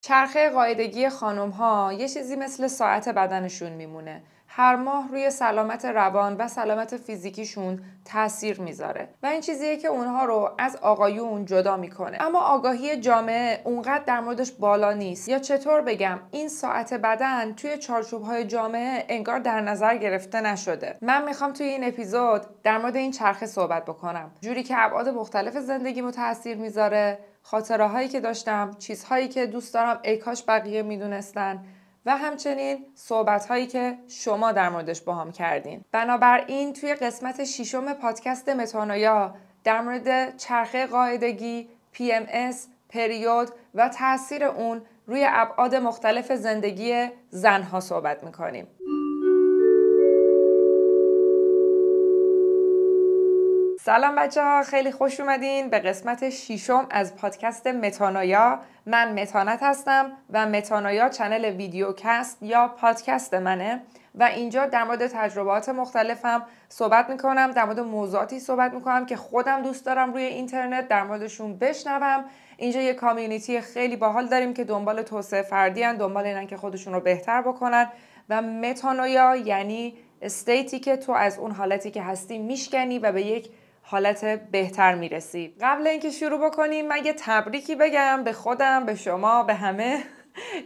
چرخه قاعدگی خانم‌ها یه چیزی مثل ساعت بدنشون میمونه. هر ماه روی سلامت روان و سلامت فیزیکیشون تاثیر میذاره و این چیزیه که اونها رو از آقایون جدا میکنه. اما آگاهی جامعه اونقدر در موردش بالا نیست، یا چطور بگم، این ساعت بدن توی چارچوب‌های جامعه انگار در نظر گرفته نشده. من میخوام توی این اپیزود در مورد این چرخه صحبت بکنم، جوری که ابعاد مختلف زندگیمو تاثیر میذاره، خاطره هایی که داشتم، چیزهایی که دوست دارم ای کاش بقیه میدونستن و همچنین صحبت هایی که شما در موردش باهام کردین. بنابراین توی قسمت 6 پادکست متانویا در مورد چرخه قاعدگی، PMS، پریود و تاثیر اون روی ابعاد مختلف زندگی زنها صحبت میکنیم. سلام بچه ها، خیلی خوش اومدین به قسمت 6 از پادکست متانویا. من متانت هستم و متانویا چنل ویدیوکست یا پادکست منه و اینجا در مورد تجربات مختلفم صحبت میکنم، در مورد موضوعاتی صحبت میکنم که خودم دوست دارم روی اینترنت در موردشون بشنوم. اینجا یه کامیونیتی خیلی باحال داریم که دنبال توسعه فردی هن، دنبال اینن که خودشون رو بهتر بکنن و متانویا یعنی استیتی که تو از اون حالتی که هستی میشکنی و به یک حالت بهتر میرسی. قبل اینکه شروع بکنیم من یه تبریکی بگم به خودم، به شما، به همه.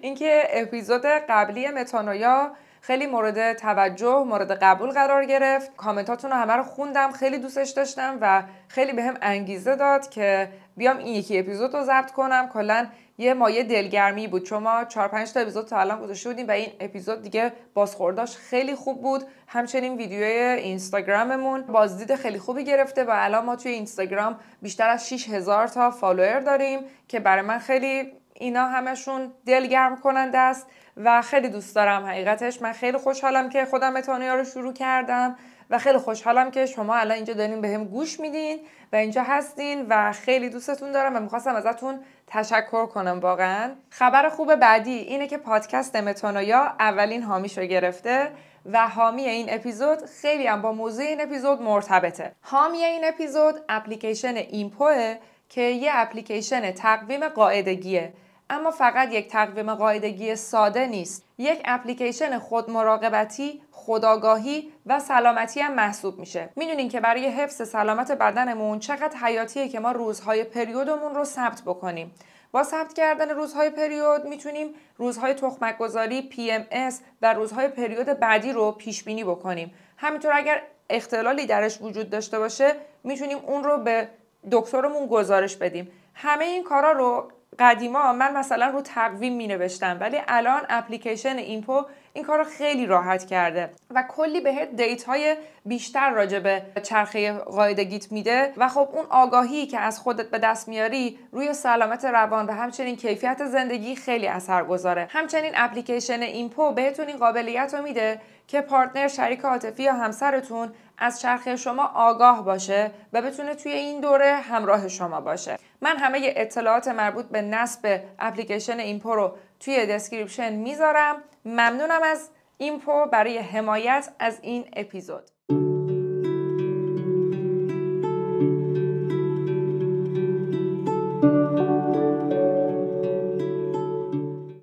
اینکه اپیزود قبلی متانویا خیلی مورد توجه، مورد قبول قرار گرفت. کامنتاتون رو همه رو خوندم، خیلی دوستش داشتم و خیلی بهم انگیزه داد که بیام این یکی اپیزود رو ضبط کنم. کلاً یه مایه دلگرمی بود چون ما 4-5 تا اپیزود تا الان گذاشته بودیم و این اپیزود دیگه بازخورداش خیلی خوب بود. همچنین ویدیوی اینستاگراممون بازدید خیلی خوبی گرفته و الان ما توی اینستاگرام بیشتر از 6000 تا فالوور داریم که برای من خیلی اینا همشون دلگرم کننده است و خیلی دوست دارم. حقیقتش من خیلی خوشحالم که خودم متانویا رو شروع کردم و خیلی خوشحالم که شما الان اینجا دارین بهم گوش میدین و اینجا هستین و خیلی دوستتون دارم و میخواستم ازتون تشکر کنم. واقعا خبر خوب بعدی اینه که پادکست متانویا اولین حامیشو گرفته و حامی این اپیزود خیلی هم با موضوع این اپیزود مرتبطه. حامی این اپیزود اپلیکیشن اینپوه که یه اپلیکیشن تقویم قاعدگیه، اما فقط یک تقویم قاعدگی ساده نیست. یک اپلیکیشن خودمراقبتی، خودآگاهی و سلامتی هم محسوب میشه. میدونین که برای حفظ سلامت بدنمون چقدر حیاتیه که ما روزهای پریودمون رو ثبت بکنیم. با ثبت کردن روزهای پریود میتونیم روزهای تخمک گذاری، PMS و روزهای پریود بعدی رو پیش بینی بکنیم. همینطور اگر اختلالی درش وجود داشته باشه میتونیم اون رو به دکترمون گزارش بدیم. همه این کارا رو قدیما من مثلا رو تقویم می نوشتم، ولی الان اپلیکیشن اینپو این کار رو خیلی راحت کرده و کلی بهت دیتای بیشتر راجع به چرخه قاعدگیت میده و خب اون آگاهی که از خودت به دست میاری روی سلامت روان و همچنین کیفیت زندگی خیلی اثرگذاره. همچنین اپلیکیشن اینپو بهتون این قابلیت رو میده که پارتنر، شریک عاطفی یا همسرتون از چرخه شما آگاه باشه و بتونه توی این دوره همراه شما باشه. من همه اطلاعات مربوط به نصب اپلیکیشن اینپو رو توی دسکریپشن میذارم. ممنونم از اینپو برای حمایت از این اپیزود.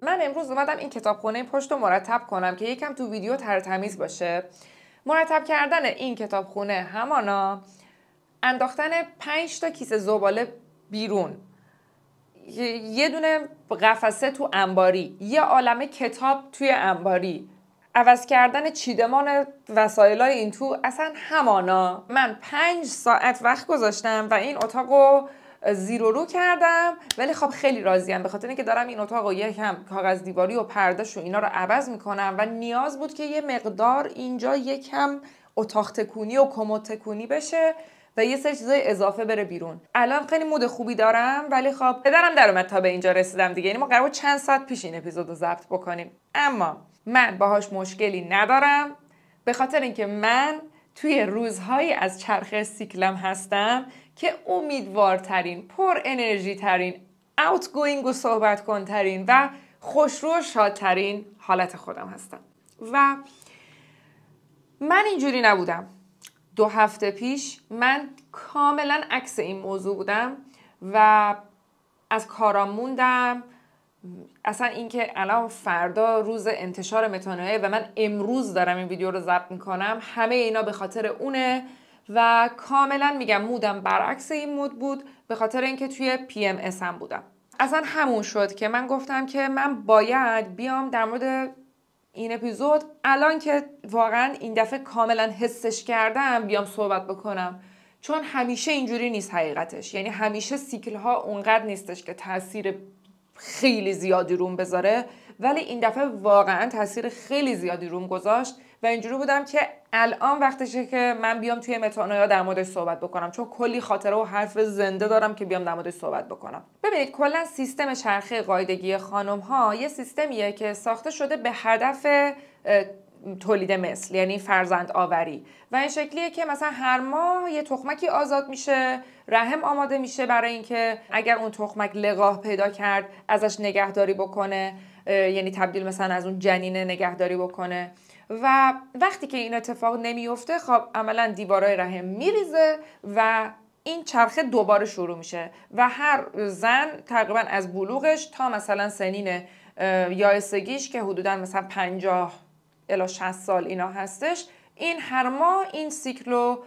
من امروز اومدم این کتابخونه پشت رو مرتب کنم که یکم تو ویدیو ترتمیز باشه. مرتب کردن این کتابخونه همانا انداختن 5 تا کیسه زباله بیرون، یه دونه قفسه تو انباری، یه عالمه کتاب توی انباری، عوض کردن چیدمان وسایلای این تو، اصلا همانا من 5 ساعت وقت گذاشتم و این اتاقو زیر و رو کردم. ولی خب خیلی راضیم به خاطر اینکه دارم این اتاقو یکم کاغذ دیواری و پردهش و اینا رو عوض میکنم و نیاز بود که یه مقدار اینجا یکم اتاق تکونی و کمد تکونی بشه و یه سری چیزای اضافه بره بیرون. الان خیلی مود خوبی دارم، ولی خب پدرم در اومد تا به اینجا رسیدم دیگه. یعنی ما قرار بود چند ساعت پیش این اپیزودو ضبط بکنیم، اما من باهاش مشکلی ندارم به خاطر اینکه من توی روزهایی از چرخه سیکلم هستم که امیدوارترین، پر انرژی ترین، outgoing و صحبت کن ترین و خوشرو و شادترین حالت خودم هستم و من اینجوری نبودم. 2 هفته پیش من کاملا عکس این موضوع بودم و از کارام موندم، اصلا اینکه الان فردا روز انتشار متانویا و من امروز دارم این ویدیو رو ضبط میکنم، همه اینا به خاطر اونه و کاملا میگم مودم برعکس این مود بود، به خاطر اینکه توی PMS هم بودم. اصلا همون شد که من گفتم که من باید بیام در مورد این اپیزود الان که واقعا این دفعه کاملا حسش کردم بیام صحبت بکنم، چون همیشه اینجوری نیست حقیقتش. یعنی همیشه سیکل ها اونقدر نیستش که تاثیر خیلی زیادی روم بذاره، ولی این دفعه واقعا تاثیر خیلی زیادی روم گذاشت و اینجوری بودم که الان وقتشه که من بیام توی متانویا در موردش صحبت بکنم، چون کلی خاطره و حرف زنده دارم که بیام در موردش صحبت بکنم. ببینید کلا سیستم چرخه قاعدگی خانم ها یه سیستمیه که ساخته شده به هدف تولید مثل، یعنی فرزند آوری، و این شکلیه که مثلا هر ماه یه تخمکی آزاد میشه، رحم آماده میشه برای اینکه اگر اون تخمک لقاح پیدا کرد ازش نگهداری بکنه، یعنی تبدیل مثلا از اون جنینه نگهداری بکنه. و وقتی که این اتفاق نمیفته، خب عملا دیوارای رحم میریزه و این چرخه دوباره شروع میشه و هر زن تقریبا از بلوغش تا مثلا سنین یائسگیش که حدودا مثلا 50 الی 60 سال اینا هستش، این هر ماه این سیکل رو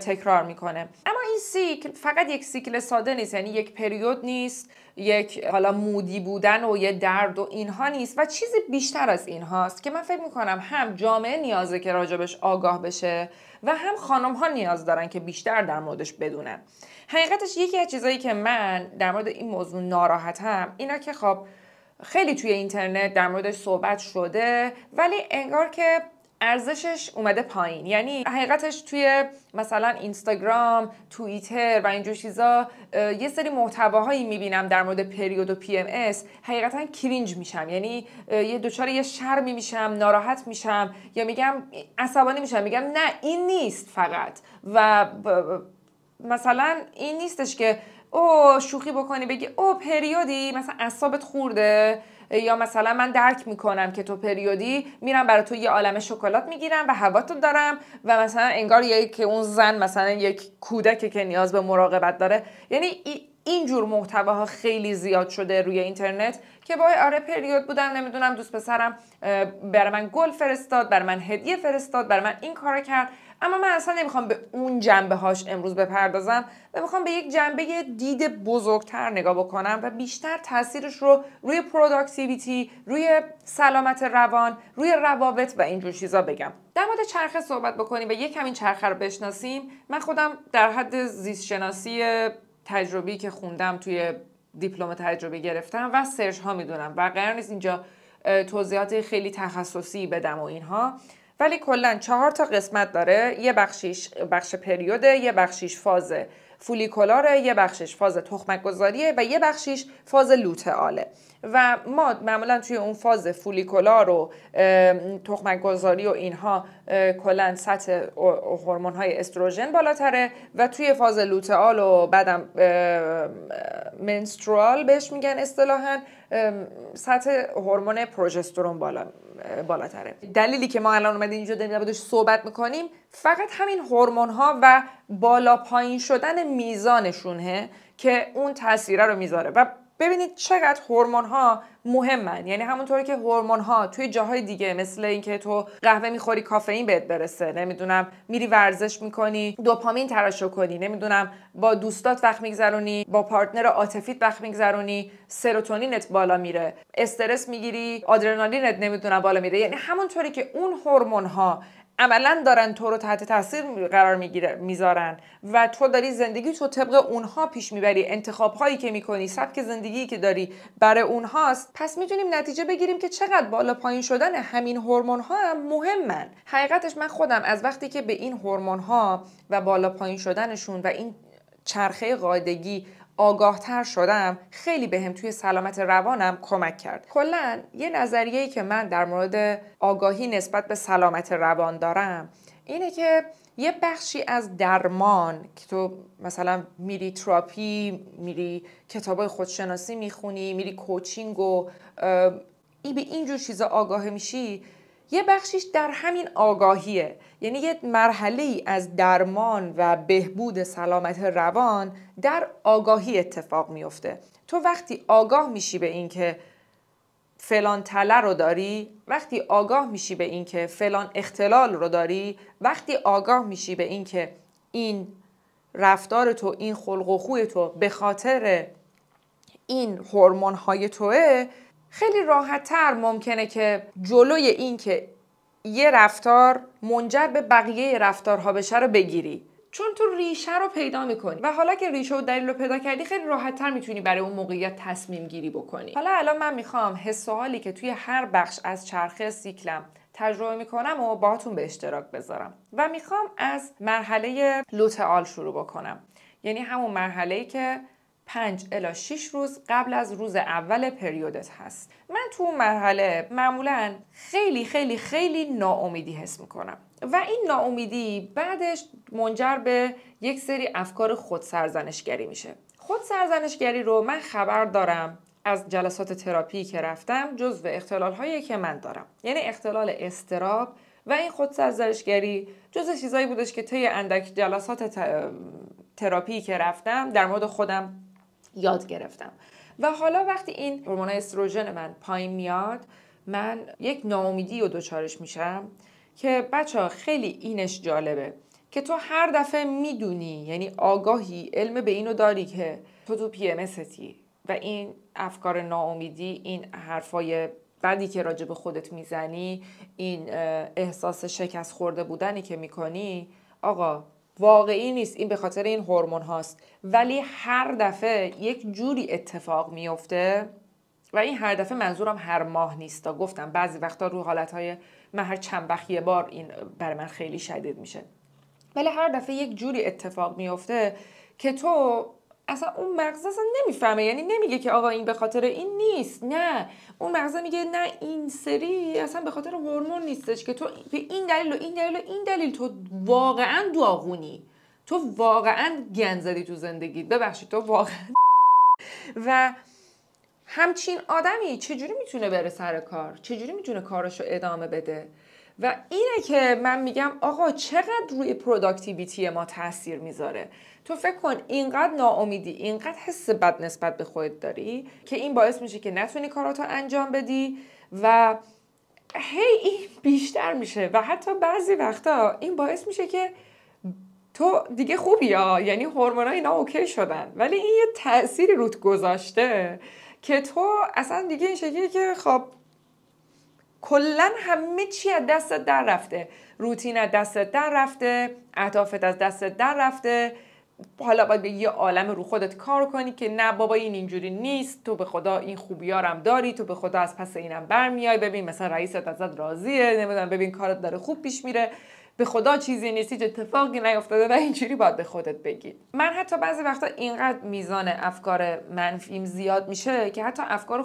تکرار میکنه. اما این سیکل فقط یک سیکل ساده نیست، یعنی یک پریود نیست، یک حالا مودی بودن و یه درد و اینها نیست و چیزی بیشتر از این هاست که من فکر میکنم هم جامعه نیازه که راجبش آگاه بشه و هم خانم ها نیاز دارن که بیشتر در موردش بدونن. حقیقتش یکی از چیزایی که من در مورد این موضوع ناراحتم اینا که خب خیلی توی اینترنت در موردش صحبت شده ولی انگار که ارزشش اومده پایین. یعنی حقیقتش توی مثلا اینستاگرام، توییتر و اینجور چیزا یه سری محتواهایی میبینم در مورد پریود و PMS، حقیقتا کرینج میشم، یعنی یه دچار یه شرمی میشم، ناراحت میشم یا میگم عصبانی میشم، میگم نه این نیست فقط و مثلا این نیستش که او شوخی بکنی بگی او پریودی مثلا اعصابت خورده، یا مثلا من درک میکنم که تو پریودی، میرم برای تو یه عالمه شکلات میگیرم و هواتو دارم و مثلا انگار که اون زن مثلا یک کودکی که نیاز به مراقبت داره. یعنی اینجور محتواها خیلی زیاد شده روی اینترنت که وای آره پریود بودم، نمیدونم دوست پسرم برای من گل فرستاد، برای من هدیه فرستاد، برای من این کارو کرد. اما من اصلا نمیخوام به اون جنبه هاش امروز بپردازم و میخوام به یک جنبه دید بزرگتر نگاه بکنم و بیشتر تاثیرش رو روی پروداکتیویتی، روی سلامت روان، روی روابط و اینجور چیزا بگم. در مورد چرخه صحبت بکنیم و یک همین چرخه رو بشناسیم. من خودم در حد زیست شناسی تجربی که خوندم توی دیپلم تجربی گرفتم و سرچ ها میدونم و قرار نیست اینجا توضیحات خیلی تخصصی بدم و اینها، ولی کلا 4 تا قسمت داره. یه بخشیش بخش پریوده، یه بخشیش فاز فولیکولاره، یه بخشش فاز تخمک گذاریه و یه بخشیش فاز لوتئاله. و ما معمولا توی اون فاز فولیکولار و تخمک گذاری و اینها کلا سطح هورمون های استروژن بالاتره و توی فاز لوتئال و بعدم منسترال بهش میگن اصطلاحاً، سطح هورمون پروژسترون بالاتره. دلیلی که ما الان اومدیم اینجا در موردش صحبت میکنیم فقط همین هورمون ها و بالا پایین شدن میزانشونه که اون تاثیر رو میذاره. و ببینید چقدر هورمون ها مهمن. یعنی همونطوری که هورمون ها توی جاهای دیگه مثل اینکه تو قهوه میخوری کافئین بهت برسه، نمیدونم میری ورزش میکنی دوپامین ترشح کنی، نمیدونم با دوستات وقت میگذرونی، با پارتنر عاطفیت وقت میگذرونی، سروتونینت بالا میره، استرس میگیری، آدرنالینت نمیدونم بالا میره. یعنی همونطوری که اون هورمون ها عملا دارن تو رو تحت تاثیر قرار میذارن و تو داری زندگی تو طبق اونها پیش میبری، انتخاب هایی که میکنی، سبک زندگی که داری برای اونهاست، پس میتونیم نتیجه بگیریم که چقدر بالا پایین شدن همین هورمون ها هم مهمن. حقیقتش من خودم از وقتی که به این هورمون ها و بالا پایین شدنشون و این چرخه قاعدگی آگاهتر شدم، خیلی بهم توی سلامت روانم کمک کرد. کلاً یه نظریه‌ای که من در مورد آگاهی نسبت به سلامت روان دارم اینه که یه بخشی از درمان که تو مثلا میری تراپی، میری کتابای خودشناسی میخونی، میری کوچینگ و به اینجور چیزا آگاه میشی، یه بخشیش در همین آگاهیه. یعنی یه مرحله‌ای از درمان و بهبود سلامت روان در آگاهی اتفاق میفته. تو وقتی آگاه میشی به این که فلان تله رو داری، وقتی آگاه میشی به این که فلان اختلال رو داری، وقتی آگاه میشی به این که این رفتار تو، این خلق و خوی تو به خاطر این هورمون های توه، خیلی راحت تر ممکنه که جلوی این که یه رفتار منجر به بقیه رفتارها بشه رو بگیری، چون تو ریشه رو پیدا میکنی و حالا که ریشه و دلیل رو پیدا کردی خیلی راحت تر میتونی برای اون موقعیت تصمیم گیری بکنی. حالا الان من میخوام حس و حالی که توی هر بخش از چرخه سیکلم تجربه میکنم و باهاتون به اشتراک بذارم و میخوام از مرحله لوتئال شروع بکنم، یعنی همون مرحله‌ای که 5 الی 6 روز قبل از روز اول پریودت هست. من تو اون مرحله معمولاً خیلی خیلی خیلی ناامیدی حس میکنم و این ناامیدی بعدش منجر به یک سری افکار خودسرزنشگری میشه. خودسرزنشگری رو من خبر دارم از جلسات تراپی که رفتم، جزو اختلال‌هایی که من دارم، یعنی اختلال اضطراب و این خودسرزنشگری جزو چیزایی بودش که طی اندک جلسات تراپی که رفتم در مورد خودم یاد گرفتم و حالا وقتی این هورمون استروژن من پایین میاد، من یک ناامیدی رو دچارش میشم که بچه‌ها خیلی اینش جالبه که تو هر دفعه میدونی، یعنی آگاهی، علم به اینو داری که تو پی ام استی و این افکار ناامیدی، این حرفای بعدی که راجع به خودت میزنی، این احساس شکست خورده بودنی که میکنی، آقا واقعی نیست، این به خاطر این هورمون هاست. ولی هر دفعه یک جوری اتفاق میفته و این هر دفعه منظورم هر ماه نیست، گفتم بعضی وقتا رو حالتهای من هر چند وقت یه بار این برای من خیلی شدید میشه، ولی هر دفعه یک جوری اتفاق میفته که تو اصلا اون مغز اصلا نمیفهمه، یعنی نمیگه که آقا این به خاطر این نیست، نه، اون مغز میگه نه این سری اصلا به خاطر هورمون نیستش که تو به این دلیل و این دلیل و این دلیل تو واقعا داغونی، تو واقعا گند زدی تو زندگیت، ببخشید تو واقعا و همچین آدمی چجوری میتونه بره سر کار؟ چجوری میتونه کارشو ادامه بده؟ و اینه که من میگم آقا چقدر روی پروداکتیویتی ما تاثیر میذاره. تو فکر کن اینقدر ناامیدی، اینقدر حس بد نسبت به خودت داری که این باعث میشه که نتونی کاراتو انجام بدی و این بیشتر میشه و حتی بعضی وقتا این باعث میشه که تو دیگه خوبی ها، یعنی هورمونا اینا اوکی شدن ولی این یه تأثیری روت گذاشته که تو اصلا دیگه این شکلیه که خب کلن همه چی از دستت در رفته، روتین از دستت در رفته، اهدافت از دستت در رفته، حالا باید به یه عالم رو خودت کار کنی که نه بابا این اینجوری نیست، تو به خدا این خوبیارم داری، تو به خدا از پس اینم برمیای، ببین مثلا رئیست ازت راضیه، نمیدونم ببین کارت داره خوب پیش میره، به خدا چیزی نیست، هیچ اتفاقی نیفتاده و اینجوری باید به خودت بگی. من حتی بعضی وقتا اینقدر میزان افکار منفیم زیاد میشه که حتی افکار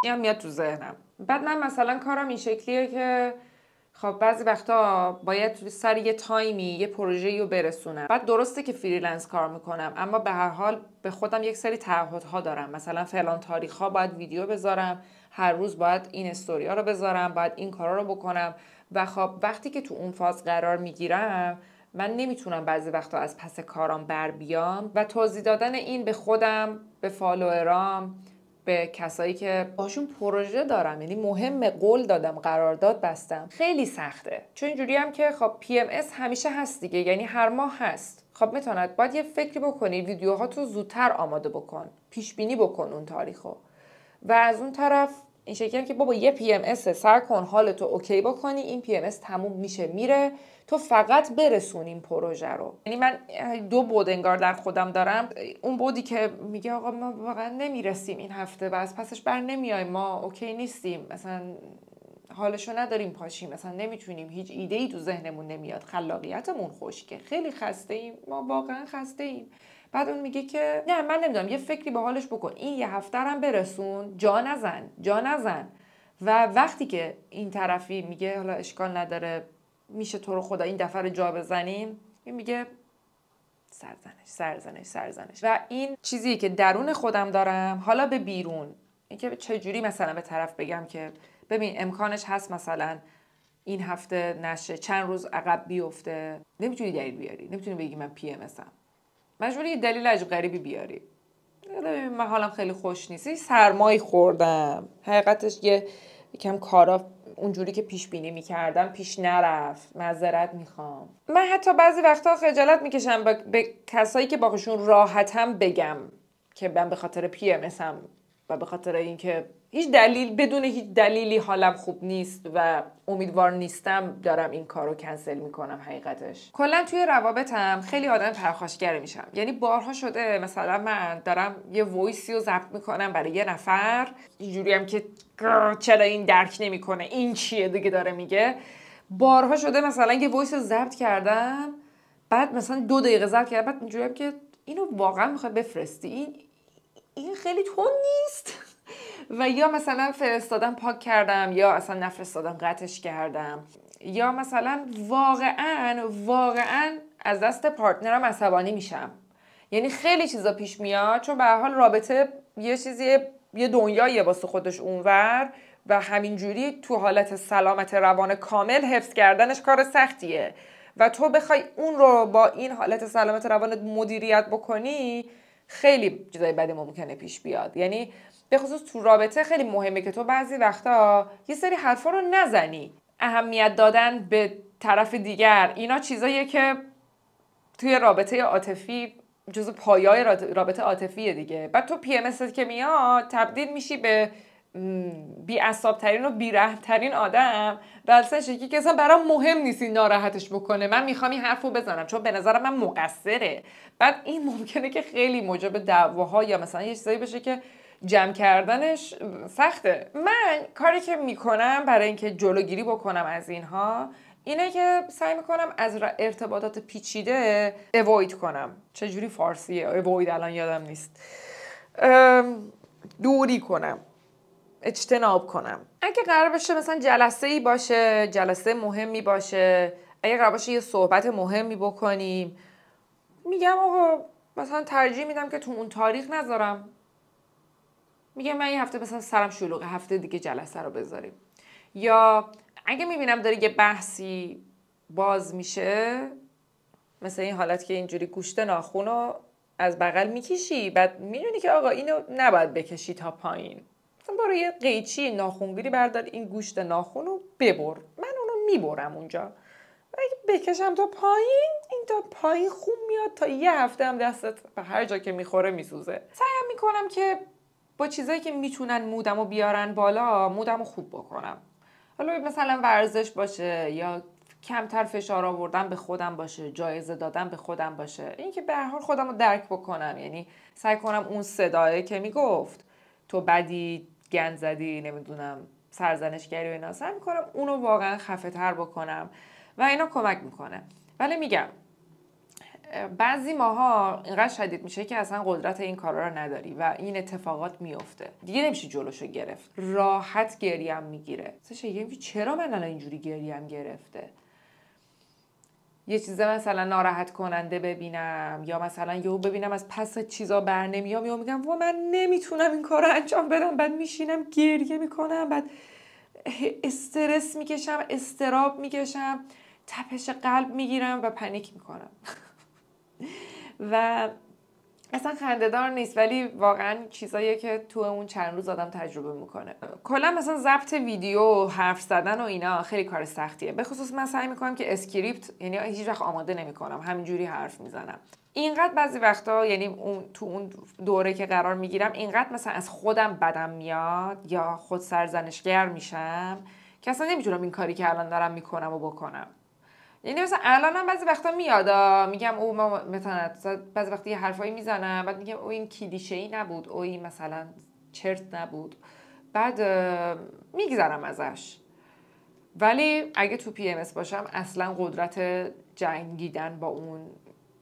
هم میاد تو ذهنم. بعد من مثلا کارم این شکلیه که خب بعضی وقتا باید سر یه تایمی یه پروژه‌ای رو برسونم. بعد درسته که فریلنس کار میکنم اما به هر حال به خودم یک سری تعهدها دارم، مثلا فلان تاریخ‌ها باید ویدیو بذارم، هر روز باید این استوریا رو بذارم، باید این کارا رو بکنم و خب وقتی که تو اون فاز قرار میگیرم من نمیتونم بعضی وقتا از پس کارام بر بیام و توضیح دادن این به خودم، به فالوورام، به کسایی که باشون پروژه دارم، یعنی مهمه، قول دادم، قرارداد بستم، خیلی سخته. چون اینجوری هم که خب PMS همیشه هست دیگه، یعنی هر ماه هست. خب میتونید باید یه فکری بکنی، ویدیوها تو زودتر آماده بکن، پیش بینی بکن اون تاریخو و از اون طرف این شکلی که بابا یه PMS سر کن، حالتو اوکی بکنی، این PMS تموم میشه میره، تو فقط برسون این پروژه رو. یعنی من 2 بود انگار در خودم دارم، اون بودی که میگه آقا ما واقعا نمیرسیم این هفته و از پسش بر نمیایم، ما اوکی نیستیم، مثلا حالشو نداریم پاشیم، مثلا نمیتونیم، هیچ ایده‌ای تو ذهنمون نمیاد، خلاقیتمون خشکه، خیلی خسته ایم، ما واقعا خسته ایم. بعد اون میگه که نه من نمیدونم، یه فکری به حالش بکن، این یه هفته هم برسون، جا نزن. و وقتی که این طرفی میگه حالا اشکال نداره، میشه تو رو خدا این دفعه رو جا بزنیم، این میگه سرزنش و این چیزی که درون خودم دارم حالا به بیرون، این که چجوری مثلا به طرف بگم که ببین امکانش هست مثلا این هفته نشه، چند روز عقب بیفته، نمیتونی دلیل بیاری، نمیتونی بگی من PMSم، مجبوری یه دلیل عجب غریبی بیاری. من حالم خیلی خوش نیست، سرمایی خوردم، حقیقتش یکم کارا اونجوری که پیش بینی میکردم پیش نرفت، معذرت میخوام. من حتی بعضی وقتا خجالت میکشم به کسایی که باهاشون راحتم بگم که من به خاطر PMSم و به خاطر اینکه بدون هیچ دلیلی حالم خوب نیست و امیدوار نیستم دارم این کارو کنسل میکنم. حقیقتش کلا توی روابطم خیلی آدم پرخاشگره میشم. یعنی بارها شده مثلا من دارم یه وایسی رو ضبط میکنم برای یه نفر، اینجوری هم که چرا این درک نمیکنه، این چیه دیگه داره میگه. بارها شده مثلا یه وایس رو ضبط کردم، بعد مثلا 2 دقیقه ضبط کردم، بعد اینجوری هم که اینو واقعا میخوای بفرستی، این خیلی تون نیست؟ و یا مثلا فرستادم پاک کردم، یا اصلا نفرستادم قطعش کردم، یا مثلا واقعا از دست پارتنرم عصبانی میشم. یعنی خیلی چیزا پیش میاد، چون به هر حال رابطه یه دنیاییه واسه خودش اونور و همینجوری تو حالت سلامت روان کامل حفظ کردنش کار سختیه و تو بخوای اون رو با این حالت سلامت روان مدیریت بکنی، خیلی چیزای بدی ممکنه پیش بیاد. یعنی به خصوص تو رابطه خیلی مهمه که تو بعضی وقتا یه سری حرفا رو نزنی. اهمیت دادن به طرف دیگر، اینا چیزاییه که توی رابطه عاطفی جزو پایه‌های رابطه عاطفیه دیگه. بعد تو PMS که میاد تبدیل میشی به بی‌عصاب‌ترین و بی‌رحم‌ترین آدم، در شکلی که اصلا برام مهم نیست این ناراحتش بکنه، من میخوام این حرفو بزنم چون به نظرم من مقصره. بعد این ممکنه که خیلی موجب دعواها یا مثلا یه چیزایی بشه که جمع کردنش سخته. من کاری که میکنم برای اینکه جلوگیری بکنم از اینها اینه که سعی میکنم از ارتباطات پیچیده اوید کنم. چجوری فارسیه اوید الان یادم نیست. دوری کنم، اجتناب کنم. اگه قرار باشه مثلا جلسه‌ای باشه، جلسه مهمی باشه، اگه قرار باشه یه صحبت مهمی بکنیم، میگم آقا مثلا ترجیح میدم که تو اون تاریخ نذارم. میگم من این هفته مثلا سرم شلوغه، هفته دیگه جلسه رو بذاریم. یا اگه میبینم داره یه بحثی باز میشه، مثلا این حالت که اینجوری گوشت ناخن رو از بغل میکشی، بعد میدونی که آقا اینو نباید بکشی تا پایین، مثلا برو یه قیچی ناخنگیری بردار، این گوشت ناخن رو ببر، من اونو میبرم اونجا. اگه بکشم تا پایین، این تا پایین خون میاد، تا یه هفته هم دستت به هر جا که میخوره میسوزه. سعیم میکنم که با چیزایی که میتونن مودمو بیارن بالا، مودمو خوب بکنم. حالا مثلا ورزش باشه، یا کمتر فشار آوردن به خودم باشه، جایزه دادن به خودم باشه، این که به هر حال خودم رو درک بکنم. یعنی سعی کنم اون صدایی که میگفت تو بدی، گند زدی، نمیدونم سرزنشگری و اینا، سعی میکنم اونو واقعا خفه تر بکنم و اینا کمک میکنه. ولی میگم بعضی ماها اینقدر شدید میشه که اصلا قدرت این کارا رو نداری و این اتفاقات میفته دیگه، نمیشه جلوشو گرفت. راحت گریم میگیره. چرا من الان اینجوری گریم گرفته؟ یه چیز مثلا ناراحت کننده ببینم، یا مثلا یهو ببینم از پس چیزا بر نمیام، یا میگم من نمیتونم این کارو انجام بدم، بعد میشینم گریه میکنم، بعد استرس میکشم، استراب میکشم، تپش قلب میگیرم و پنیک میکنم. و اصلا خنده‌دار نیست، ولی واقعا چیزاییه که تو اون چند روز آدم تجربه میکنه. کلا مثلا ضبط ویدیو، حرف زدن و اینا خیلی کار سختیه. به خصوص من سعی میکنم که اسکریپت، یعنی هیچ وقت آماده نمیکنم، همینجوری حرف میزنم. اینقدر بعضی وقتا، یعنی تو اون دوره که قرار میگیرم، اینقدر مثلا از خودم بدم میاد یا خود سرزنشگر میشم که اصلا نمیتونم این کاری که الان دارم میکنم و بکنم. یعنی مثلا الانم بعضی وقتا میاد میگم او ما مثلا بعضی وقتا یه حرفایی میزنم، بعد میگم او این کلیشه‌ای نبود، او این مثلا چرت نبود، بعد میگذرم ازش. ولی اگه تو PMS باشم اصلا قدرت جنگیدن با اون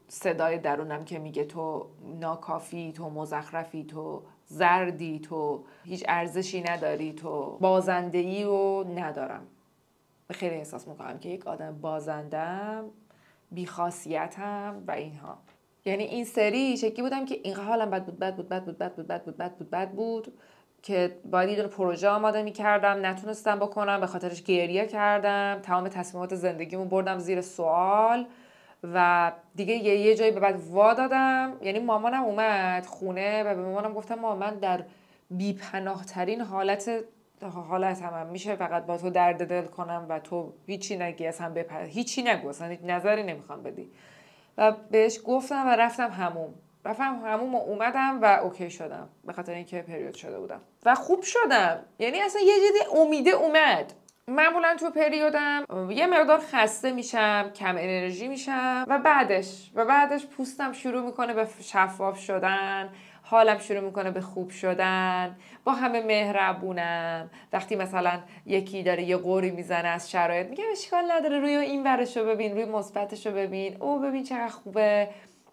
صدای درونم که میگه تو ناکافی، تو مزخرفی، تو زردی، تو هیچ ارزشی نداری، تو بازنده‌ای رو ندارم. خیلی احساس میکنم که یک آدم بازندم، بیخاصیتم و اینها. یعنی این سری شکلی بودم که اینقدر حالم بد بود که باید یه دونه پروژه آماده میکردم، نتونستم بکنم، به خاطرش گریه کردم، تمام تصمیمات زندگیمو بردم زیر سوال و دیگه یه جایی به بعد وا دادم. یعنی مامانم اومد خونه و به مامانم گفتم من در بی‌پناه ترین حالتم میشه فقط با تو درد دل کنم و تو هیچی نگی، اصلا هیچی نگو، اصلا هیچ نظری نمیخوام بدی. و بهش گفتم و رفتم هموم و اومدم و اوکی شدم به خاطر اینکه پریود شده بودم و خوب شدم. یعنی اصلا یه جدی امیده اومد. معمولا تو پریودم یه مقدار خسته میشم، کم انرژی میشم و بعدش پوستم شروع میکنه به شفاف شدن، حالم شروع میکنه به خوب شدن، با همه مهربونم. وقتی مثلا یکی داره یه قوری میزنه از شرایط، میگم اشکال نداره، روی این ورشو ببین، روی مثبتشو ببین، او ببین چقدر خوبه،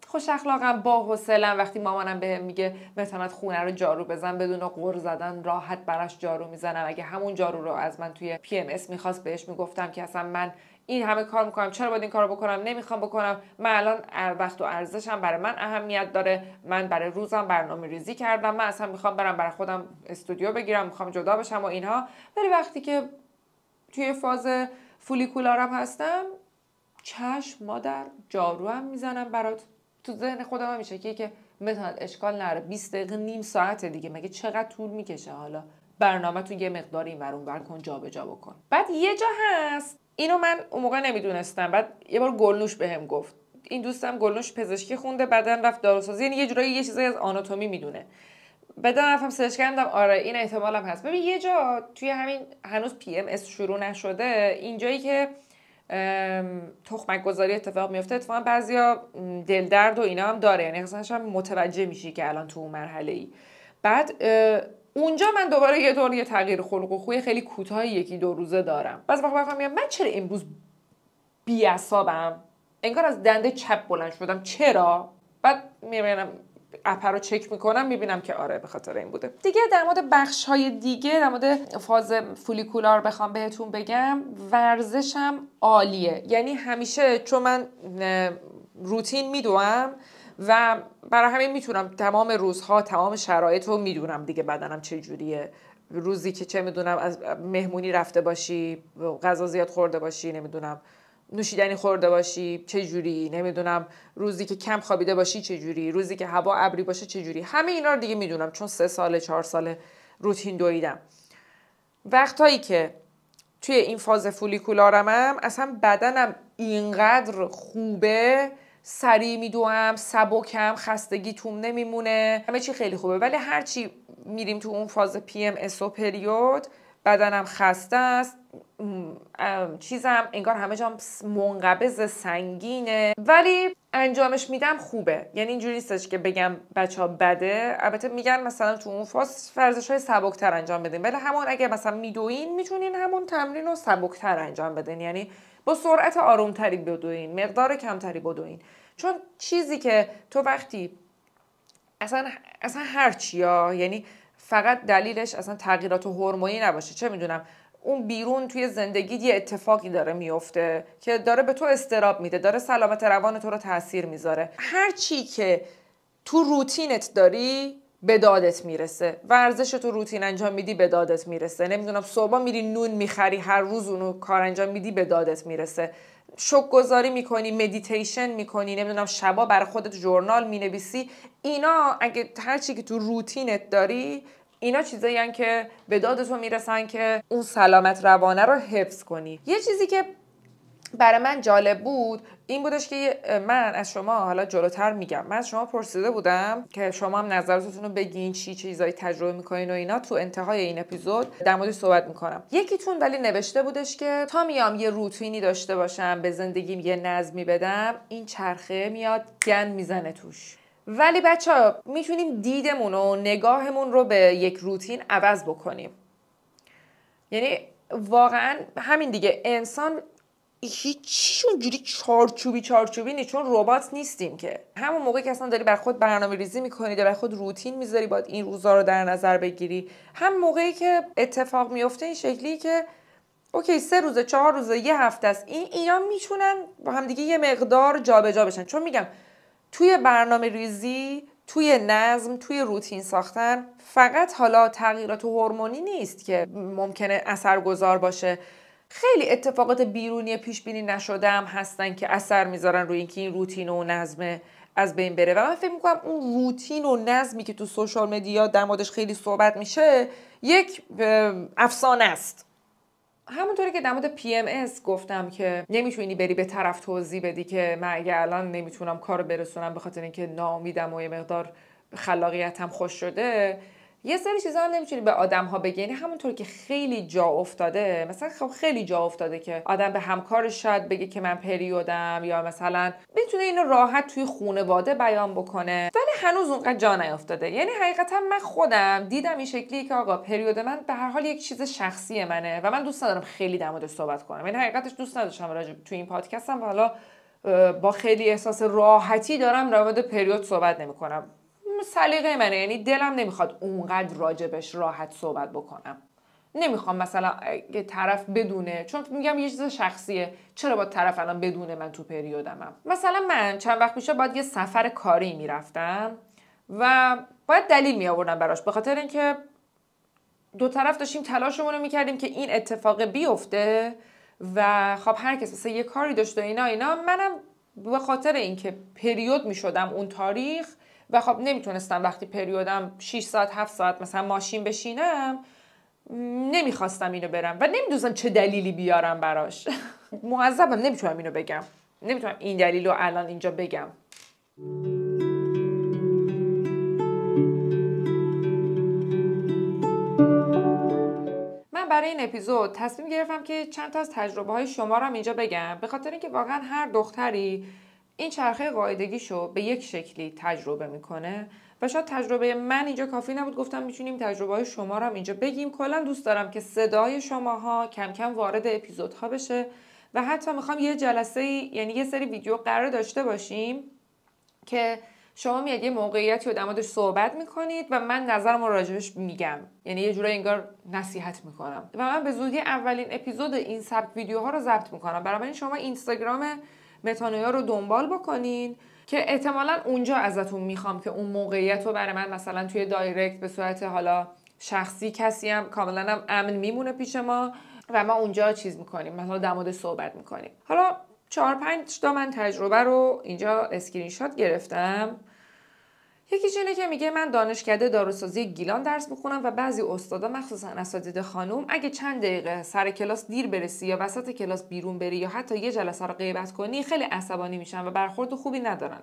خوش اخلاقم، با حوصله‌ام. وقتی مامانم بهم میگه مثلا خونه رو جارو بزن، بدون غر زدن راحت براش جارو میزنم. اگه همون جارو رو از من توی PMS میخواست بهش میگفتم که اصلا من این همه کار میکنم، چرا باید این کارو بکنم، نمیخوام بکنم، من الان وقت و ارزشم برای من اهمیت داره، من برای روزم برنامه ریزی کردم، من اصلا میخوام برم برای خودم استودیو بگیرم، میخوام جدا بشم و اینها. ولی وقتی که توی فاز فولیکولارم هستم، چشم مادر، جارو هم میزنم برات. تو ذهن خودم هم میشه که مثلا اشکال نره، 20 دقیقه نیم ساعت دیگه، مگه چقدر طول میکشه؟ حالا برنامه تو یه مقدار این ور اون ور کن، جابجا بکن. بعد یه جا هست، اینو من اون موقع نمیدونستم، بعد یه بار گلنوش بهم گفت. این دوستم گلنوش پزشکی خونده، بعدن رفت داروسازی، یعنی یه جورایی یه چیزایی از آناتومی میدونه. بعدن رفتم سرچ کردم، آره این احتمالم هست. ببین یه جا توی همین هنوز PMS شروع نشده، اینجایی که تخمک گذاری اتفاق میفته، اتفاقا بعضیا دل درد و اینا هم داره، یعنی اصلا متوجه میشی که الان تو اون مرحله ای. بعد اونجا من دوباره یه تغییر خلق و خوی خیلی کوتاهی 1-2 روزه دارم. بعضی وقتا میگم من چرا امروز بی‌عصابم، انگار از دنده چپ بلند شدم، چرا؟ بعد میبینم اپ رو چک میکنم، میبینم که آره به خاطر این بوده. دیگه در مورد بخش‌های دیگه، در مورد فاز فولیکولار بخوام بهتون بگم، ورزشم عالیه. یعنی همیشه چون من روتین میدوام و برای همین میتونم تمام روزها تمام شرایط رو میدونم دیگه، بدنم چه جوریه. روزی که چه میدونم از مهمونی رفته باشی، غذا زیاد خورده باشی، نمیدونم نوشیدنی خورده باشی چه جوری، نمیدونم روزی که کم خوابیده باشی چه جوری، روزی که هوا ابری باشه چه جوری. همه اینا رو دیگه میدونم چون 3-4 سال روتین دویدم. وقتایی که توی این فاز فولیکولارمم اصلا بدنم اینقدر خوبه، سریع میدوام، سبکم، خستگی توم نمیمونه، همه چی خیلی خوبه. ولی هرچی میریم تو اون فاز PMS و پریود، بدنم خسته است، چیزم انگار همه جام منقبض، سنگینه، ولی انجامش میدم خوبه. یعنی اینجوری نیستش که بگم بچه‌ها بده. البته میگن مثلا تو اون فاز ورزش‌های سبک‌تر انجام بدین، ولی همون اگه مثلا میدوین میتونین همون تمرین رو سبک‌تر انجام بدین، یعنی با سرعت آرومتری بدوین، مقدار کمتری بدوین. چون چیزی که تو وقتی اصلا هر چیا، یعنی فقط دلیلش اصلا تغییرات هورمونی نباشه، چه میدونم اون بیرون توی زندگی یه اتفاقی داره میفته که داره به تو اضطراب میده، داره سلامت روان تو رو تاثیر میذاره. هر چی که تو روتینت داری به دادت میرسه. ورزش تو روتین انجام میدی به دادت میرسه. نمیدونم صبح میری نون میخری، هر روز اونو کار انجام میدی به دادت میرسه. شوک‌گذاری میکنی، مدیتیشن میکنی، نمیدونم شبا برای خودت ژورنال مینویسی، اینا اگه هر چی که تو روتینت داری، اینا چیزایی هستن که به داد تو میرسن که اون سلامت روانه رو حفظ کنی. یه چیزی که برای من جالب بود این بودش که من از شما، حالا جلوتر میگم، من از شما پرسیده بودم که شما هم نظرتون رو بگین، چی چیزایی تجربه میکنین و اینا. تو انتهای این اپیزود در موردش صحبت میکنم. یکیتون ولی نوشته بودش که تا میام یه روتینی داشته باشم، به زندگیم یه نظمی بدم، این چرخه میاد گند میزنه توش. ولی بچه‌ها میتونیم دیدمون و نگاهمون رو به یک روتین عوض بکنیم. یعنی واقعا همین دیگه، انسان هیچ اونجوری چارچوبی نیست، چون ربات نیستیم که. همون موقعی که اصلا داری بر خود برنامه ریزی میکنی، بر خود روتین میذاری، باید این روزا رو در نظر بگیری. هم موقعی که اتفاق میفته این شکلی که اوکی 3 روزه 4 روزه 1 هفته است، اینا میتونن با هم دیگه یه مقدار جابجا بشن. چون میگم توی برنامه ریزی، توی نظم، توی روتین ساختن، فقط حالا تغییرات هورمونی نیست که ممکنه اثرگذار باشه. خیلی اتفاقات بیرونی پیش بینی نشدم هستن که اثر میذارن روی اینکه این روتین و نظم از بین بره. و من فکر میکنم اون روتین و نظمی که تو سوشال مدیا در موردش خیلی صحبت میشه یک افسانه است. همونطوری که در مورد PMS گفتم که نمیتونی بری به طرف توضیح بدی که من اگه الان نمیتونم کارو برسونم به خاطر اینکه ناامیدم و یه مقدار خلاقیتم خوش شده، یه سری چیزا هم نمیتونی به آدم‌ها بگی. یعنی همونطور که خیلی جا افتاده، مثلا خب خیلی جا افتاده که آدم به همکارش شاید بگه که من پریودم، یا مثلا میتونه اینو راحت توی خانواده بیان بکنه، ولی هنوز اونقدر جا نیافتاده. یعنی حقیقتا من خودم دیدم این شکلی که آقا پریود من به هر حال یک چیز شخصی منه و من دوست ندارم خیلی در موردش صحبت کنم. یعنی حقیقتش دوست نداشتم راجع توی این پادکستم و حالا با خیلی احساس راحتی دارم در مورد پریود صحبت نمی‌کنم. سلیقه منه، یعنی دلم نمیخواد اونقدر راجبش راحت صحبت بکنم. نمیخوام مثلا یه طرف بدونه، چون میگم یه چیز شخصیه، چرا با طرف الان بدونه من تو پریودمم. مثلا من چند وقت پیش باید یه سفر کاری میرفتم و باید دلیل میآوردم براش، به خاطر اینکه دو طرف داشتیم تلاشمون رو میکردیم که این اتفاق بیفته و خب هر کس مثلا یه کاری داشت و اینا منم به خاطر اینکه پریود میشدم اون تاریخ و خب نمیتونستم وقتی پریودم 6 ساعت 7 ساعت مثلا ماشین بشینم، نمیخواستم اینو برم و نمیدونستم چه دلیلی بیارم براش. معذبم، نمیتونم اینو بگم، نمیتونم این دلیل رو الان اینجا بگم. من برای این اپیزود تصمیم گرفتم که چند تا از تجربه های شما رو هم اینجا بگم، به خاطر اینکه واقعا هر دختری این چرخه قاعدگیشو به یک شکلی تجربه میکنه و شاید تجربه من اینجا کافی نبود، گفتم میتونیم تجربه های شما رو هم اینجا بگیم. کلا دوست دارم که صدای شماها کم کم وارد اپیزودها بشه و حتی میخوام یه جلسه، یعنی یه سری ویدیو قرار داشته باشیم که شما میاد یه موقعیتی رو در موردش صحبت میکنید و من نظرم رو راجبش میگم، یعنی یه جورایی انگار نصیحت میکنم و من به زودی اولین اپیزود این سبک ویدیوها رو ضبط میکنم. برای شما اینستاگرام متانویا رو دنبال بکنین که احتمالاً اونجا ازتون میخوام که اون موقعیت رو برای من مثلا توی دایرکت به صورت حالا شخصی کسی هم کاملا هم امن میمونه پیش ما و ما اونجا چیز میکنیم، مثلا در مورد صحبت میکنیم. حالا 4-5 تا من تجربه رو اینجا اسکرین شات گرفتم. یکیش اینه که میگه من دانشکده داروسازی گیلان درس میخونم و بعضی استادا مخصوصا اساتید خانوم اگه چند دقیقه سر کلاس دیر برسی یا وسط کلاس بیرون بری یا حتی یه جلسه رو غیبت کنی خیلی عصبانی میشن و برخورد خوبی ندارن.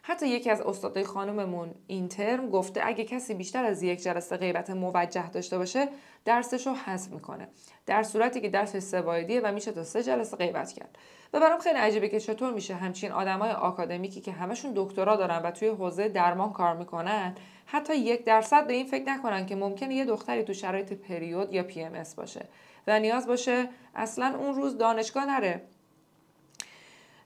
حتی یکی از استادای خانوممون این ترم گفته اگه کسی بیشتر از یک جلسه غیبت موجه داشته باشه درسش رو حذف میکنه، در صورتی که درسش سه‌واحدیه و میشه تا 3 جلسه غیبت کرد. و برام خیلی عجیبه که چطور میشه همچین آدمای آکادمیکی که همشون دکترا دارن و توی حوزه درمان کار میکنن حتی 1% به این فکر نکنن که ممکنه یه دختری تو شرایط پریود یا PMS باشه و نیاز باشه اصلا اون روز دانشگاه نره.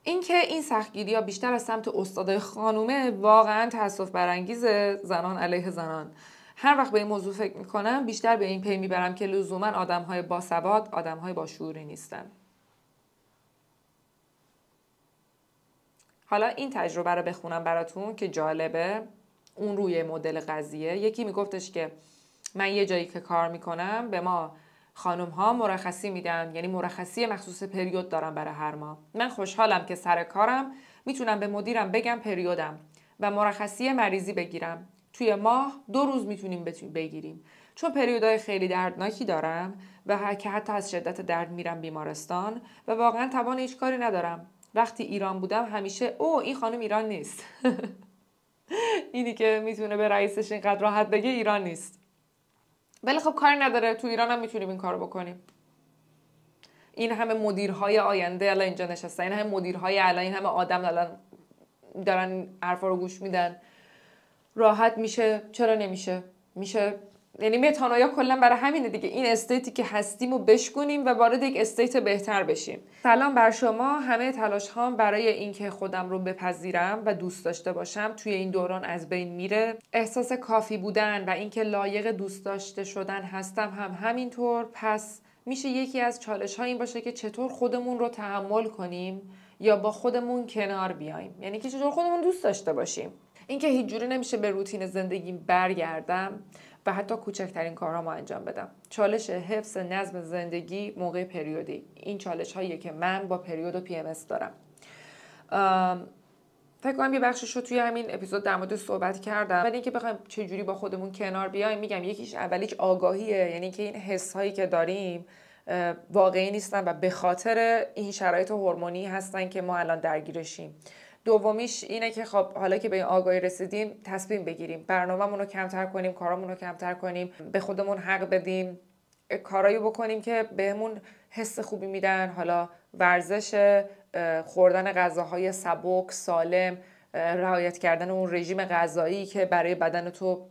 اینکه این سختگیری‌ها بیشتر از سمت استادای خانومه واقعا تأسف برانگیزه. زنان علیه زنان. هر وقت به این موضوع فکر میکنم بیشتر به این پی میبرم که لزوما آدم‌های باسواد آدم‌های با شعوری نیستن. حالا این تجربه رو بخونم براتون که جالبه. اون روی مدل قضیه یکی میگفتش که من یه جایی که کار میکنم به ما خانم ها مرخصی میدن، یعنی مرخصی مخصوص پریود دارم برای هر ماه. من خوشحالم که سر کارم میتونم به مدیرم بگم پریودم و مرخصی مریضی بگیرم. توی ماه 2 روز میتونیم بگیریم، چون پریودهای خیلی دردناکی دارم و که حتی از شدت درد میرم بیمارستان و واقعا توان هیچ کاری ندارم. وقتی ایران بودم همیشه این خانم ایران نیست. اینی که میتونه به رئیسش اینقدر راحت بگه ایران نیست. ولی خب کاری نداره، تو ایران هم میتونیم این کارو بکنیم. این همه مدیرهای آینده الان اینجا نشستن، این همه مدیرهای الان، این همه آدم الان دارن حرفا رو گوش میدن. راحت میشه، چرا نمیشه؟ میشه. یعنی متانویا کلا برای همینه دیگه، این استیتی که هستیم رو بشکنیم و وارد یک استیت بهتر بشیم. سلام بر شما. همه تلاش هام برای اینکه خودم رو بپذیرم و دوست داشته باشم توی این دوران از بین میره. احساس کافی بودن و اینکه لایق دوست داشته شدن هستم هم همینطور. پس میشه یکی از چالش ها این باشه که چطور خودمون رو تحمل کنیم یا با خودمون کنار بیایم، یعنی که چطور خودمون دوست داشته باشیم. اینکه هیچ جوری نمیشه به روتین زندگیم برگردم و حتی کوچکترین کارهامو انجام بدم. چالش حفظ نظم زندگی موقع پریودی، این چالش هاییه که من با پریود و PMS دارم. فکر کنم یه بخشش رو توی همین اپیزود در مورد صحبت کردم، ولی اینکه بخوایم چجوری با خودمون کنار بیایم، میگم یکیش اولیش آگاهیه، یعنی که این حس هایی که داریم واقعی نیستن و به خاطر این شرایط هورمونی هستن که ما الان درگیرشیم. دومیش اینه که خب حالا که به این آگاهی رسیدیم تصمیم بگیریم، برنامه‌مون رو کمتر کنیم، کارامون رو کمتر کنیم، به خودمون حق بدیم، کارایی بکنیم که بهمون حس خوبی میدن، حالا ورزش، خوردن غذاهای سبک، سالم، رعایت کردن اون رژیم غذایی که برای بدن تو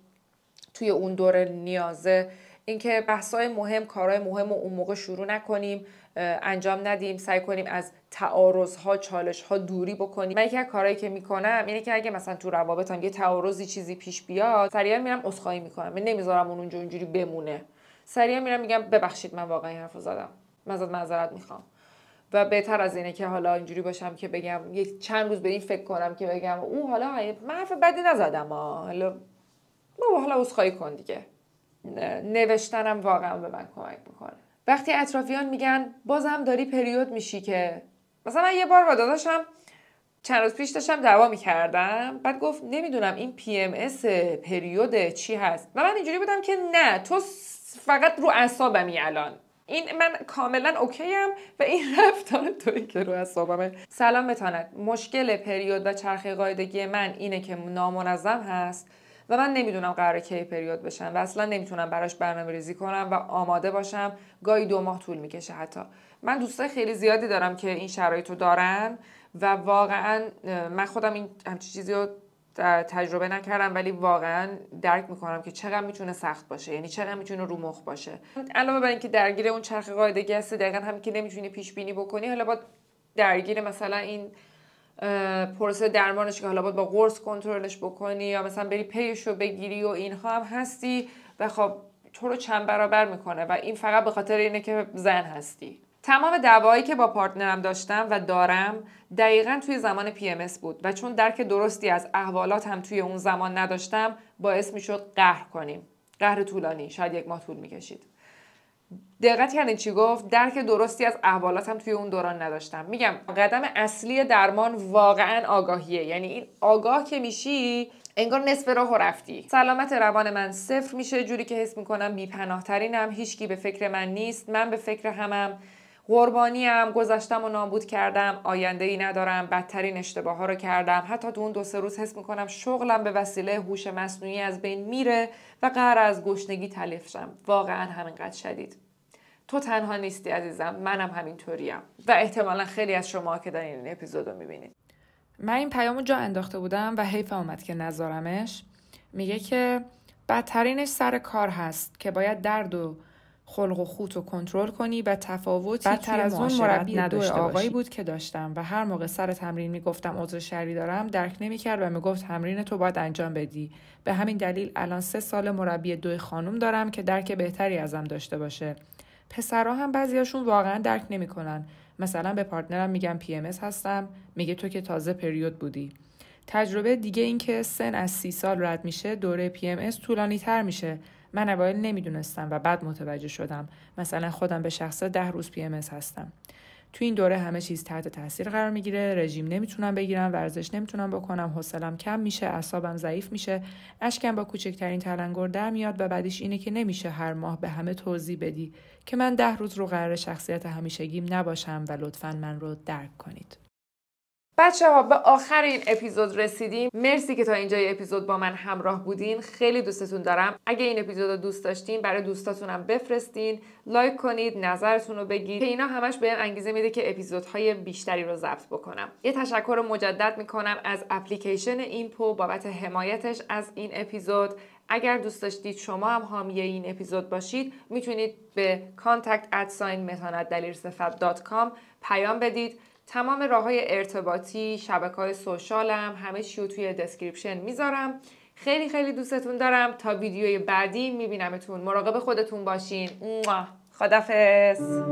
توی اون دوره نیازه. اینکه بحث‌های مهم، کارهای مهم رو اون موقع شروع نکنیم، انجام ندیم، سعی کنیم از تعارض‌ها، چالش‌ها دوری بکنیم. من یکی از کارهایی که میکنم اینه که اگه مثلا تو روابطم یه تعارضی چیزی پیش بیاد، سریعا میرم عذرخواهی میکنم، من نمیذارم اون اونجوری بمونه، سریعا میرم میگم ببخشید من واقعا این حرفو زدم، من ازت معذرت میخوام. و بهتر از اینه که حالا اینجوری باشم که بگم یک چند روز به این فکر کنم که بگم او حالا من حرف بدی نزدم، حالا عذرخواهی کن دیگه. نوشتنم واقعا به من کمک میکنه. وقتی اطرافیان میگن بازم داری پریود میشی، که مثلا من یه بار با داداشم چند روز پیش داشتم دعوا میکردم، بعد گفت نمیدونم این PMS پریود چی هست، و من اینجوری بودم که نه، تو فقط رو اعصابمی الان، این من کاملا اوکیم و این رفتار تویی که رو اعصابمه. سلام متانت. مشکل پریود و چرخه قاعدگی من اینه که نامنظم هست و من نمیدونم قراره کی پریود بشم و اصلا نمیتونم براش برنامه‌ریزی کنم و آماده باشم. گاهی 2 ماه طول میکشه. حتی من دوستای خیلی زیادی دارم که این شرایطو دارن و واقعا من خودم این همچین چیزی رو تجربه نکردم، ولی واقعا درک میکنم که چقدر میتونه سخت باشه، یعنی چقدر میتونه رو مخ باشه. علاوه بر اینکه درگیر اون چرخه قاعدگی هستی، دقیقاً همین که نمیتونی پیش بینی بکنی، حالا با درگیر مثلا این پروسه درمانش که حالا باید با قرص کنترلش بکنی یا مثلا بری پیشو بگیری و اینها هم هستی و خب تو رو چند برابر میکنه و این فقط به خاطر اینه که زن هستی. تمام دعوایی که با پارتنرم داشتم و دارم دقیقاً توی زمان PMS بود و چون درک درستی از احوالات هم توی اون زمان نداشتم، باعث میشد قهر کنیم. قهر طولانی، شاید 1 ماه طول میکشید. دقت کردین چی گفت؟ درک درستی از احوالاتم توی اون دوران نداشتم. میگم قدم اصلی درمان واقعا آگاهیه، یعنی این آگاه که میشی انگار نصف راهو رفتی. سلامت روان من 0 میشه، جوری که حس میکنم بی‌پناه‌ترینم، هیچکی به فکر من نیست، من به فکر همم، قربانیم، گذشتم و نابود کردم، آینده‌ای ندارم، بدترین اشتباه‌ها رو کردم. حتی تو اون 2-3 روز حس میکنم شغلم به وسیله هوش مصنوعی از بین میره و قرار از گشنگی تلف شم. واقعا همینقدر شدید. تو تنها نیستی عزیزم، منم همینطوریم و احتمالا خیلی از شما که دارین این اپیزودو میبینید. من این پیامو جا انداخته بودم و حیف اومد که نذارمش. میگه که بدترینش سر کار هست که باید درد و خلق و خوت رو کنترل کنی و تفاوتی بدتر از اون مربی نداشته باشی. آقایی بود که داشتم و هر موقع سر تمرین میگفتم عضو شهری دارم، درک نمیکرد و میگفت تمرین تو باید انجام بدی. به همین دلیل الان 3 سال مربی 2 خانم دارم که درک بهتری ازم داشته باشه. پسرها هم بعضیاشون واقعا درک نمیکنن. مثلا به پارتنرم میگم PMS هستم، میگه تو که تازه پریود بودی. تجربه دیگه این که سن از 30 سال رد میشه، دوره PMS طولانی تر میشه. من اوایل نمیدونستم و بعد متوجه شدم. مثلا خودم به شخصه 10 روز PMS هستم. تو این دوره همه چیز تحت تاثیر قرار میگیره، رژیم نمیتونم بگیرم، ورزش نمیتونم بکنم، حوصله‌ام کم میشه، اعصابم ضعیف میشه، اشکم با کوچکترین تلنگر در میاد و بعدش اینه که نمیشه هر ماه به همه توضیح بدی که من 10 روز رو قرار شخصیت همیشگیم نباشم و لطفاً من رو درک کنید. بچه‌ها به آخر این اپیزود رسیدیم. مرسی که تا اینجای اپیزود با من همراه بودین. خیلی دوستتون دارم. اگه این اپیزود رو دوست داشتین برای دوستاتونم بفرستین، لایک کنید، نظرتون رو بگید که اینا همش بهم انگیزه میده که اپیزودهای بیشتری رو ضبط بکنم. یه تشکر مجدد میکنم از اپلیکیشن اینپو بابت حمایتش از این اپیزود. اگر دوست داشتید شما هم حامی این اپیزود باشید، میتونید به contact@metanatdalirصفت.com پیام بدید. تمام راه‌های ارتباطی، شبکه‌های سوشالم، همه چیو توی دسکریپشن میذارم. خیلی خیلی دوستتون دارم. تا ویدیوی بعدی میبینمتون. مراقب خودتون باشین. خداحافظ.